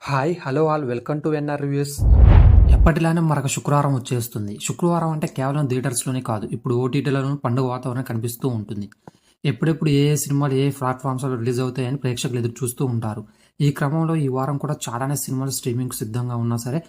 Hi hello all welcome to NR reviews. ఎప్పటిలానే మరొక శుక్రవారం వచ్చేస్తుంది. శుక్రవారం అంటే కేవలం థియేటర్స్లోనే కాదు, ఇప్పుడు ఓటీటీలోనూ పండుగ వాతావరణం కనిపిస్తూ ఉంటుంది. ఎప్పుడెప్పుడు ఏ ఏ సినిమాలు ఏ ప్లాట్ఫామ్స్లో రిలీజ్ అవుతాయని ప్రేక్షకులు ఎదురు చూస్తూ ఉంటారు. ఈ క్రమంలో ఈ వారం కూడా చాలానే సినిమాలు స్ట్రీమింగ్ సిద్ధంగా ఉన్నా సరే,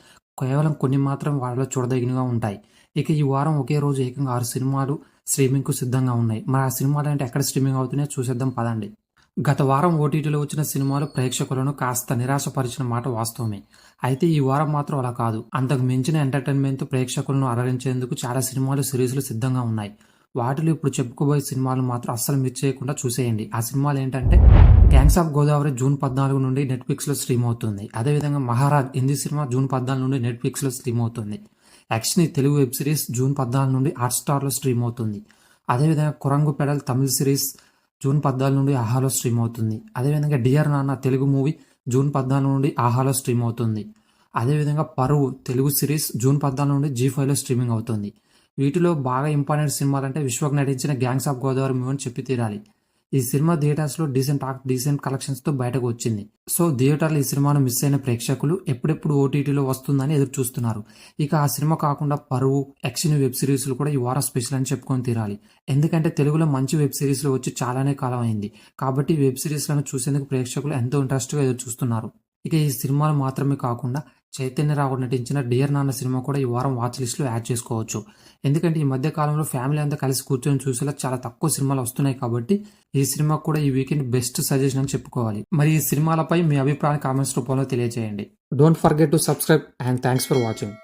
కేవలం కొన్ని మాత్రం వాళ్ళలో చూడదగినగా ఉంటాయి. ఇక ఈ వారం ఒకే రోజు ఏకంగా 6 సినిమాలు స్ట్రీమింగ్కు సిద్ధంగా ఉన్నాయి. మరి ఆ సినిమాలు అంటే ఎక్కడ స్ట్రీమింగ్ అవుతున్నాయో చూసేద్దాం పదండి. గత వారం ఓటీటీలో వచ్చిన సినిమాలు ప్రేక్షకులను కాస్త నిరాశపరిచిన మాట వాస్తవమే. అయితే ఈ వారం మాత్రం అలా కాదు. అంతకు మించిన ఎంటర్టైన్మెంట్ ప్రేక్షకులను అలరించేందుకు చాలా సినిమాలు సిరీస్లు సిద్ధంగా ఉన్నాయి. వాటిలో ఇప్పుడు చెప్పుకోబోయే సినిమాలు మాత్రం అస్సలు మిస్ చేయకుండా చూసేయండి. ఆ సినిమాలు ఏంటంటే గ్యాంగ్స్ ఆఫ్ గోదావరి జూన్ 14 నుండి నెట్ఫ్లిక్స్లో స్ట్రీమ్ అవుతుంది. అదేవిధంగా మహారాజ్ హిందీ సినిమా జూన్ 14 నుండి నెట్ఫ్లిక్స్లో స్ట్రీమ్ అవుతుంది. Action Telugu web series June 14 నుండి హాట్‌స్టార్లో స్ట్రీమ్ అవుతుంది. అదేవిధంగా కురంగు పెడల్ తమిళ సిరీస్ జూన్ 14 నుండి ఆహాలో స్ట్రీమ్ అవుతుంది. అదేవిధంగా డియర్ నాన్న తెలుగు మూవీ జూన్ 14 నుండి ఆహాలో స్ట్రీమ్ అవుతుంది. అదేవిధంగా పరువు తెలుగు సిరీస్ జూన్ 14 నుండి జీ5లో స్ట్రీమింగ్ అవుతుంది. వీటిలో బాగా ఇంపార్టెంట్ సినిమాలంటే విశ్వక్ నటించిన గ్యాంగ్స్ ఆఫ్ గోదావరి మూవీ అని చెప్పి తీరాలి. ఈ సినిమా థియేటర్స్లో డీసెంట్ కలెక్షన్స్తో బయటకు వచ్చింది. సో థియేటర్లో ఈ సినిమాను మిస్ అయిన ప్రేక్షకులు ఎప్పుడెప్పుడు ఓటీటీలో వస్తుందని ఎదురు చూస్తున్నారు. ఇక ఆ సినిమా కాకుండా పరువు, యాక్షన్ వెబ్ సిరీస్లు కూడా ఈ వారం స్పెషల్ అని చెప్పుకొని తీరాలి. ఎందుకంటే తెలుగులో మంచి వెబ్ సిరీస్లు వచ్చి చాలానే కాలం అయింది. కాబట్టి వెబ్ సిరీస్లను చూసేందుకు ప్రేక్షకులు ఎంతో ఇంట్రెస్ట్గా ఎదురు చూస్తున్నారు. ఇక ఈ సినిమాలు మాత్రమే కాకుండా చైతన్యరావు నటించిన డియర్ నాన్న సినిమా కూడా ఈ వారం వాచ్ లిస్ట్లో యాడ్ చేసుకోవచ్చు. ఎందుకంటే ఈ మధ్య కాలంలో ఫ్యామిలీ అంతా కలిసి కూర్చొని చూసేలా చాలా తక్కువ సినిమాలు వస్తున్నాయి. కాబట్టి ఈ సినిమా కూడా ఈ వీకెండ్ బెస్ట్ సజెషన్ అని చెప్పుకోవాలి. మరి ఈ సినిమాలపై మీ అభిప్రాయాన్ని కామెంట్స్ రూపంలో తెలియజేయండి. Don't forget to subscribe and thanks for watching.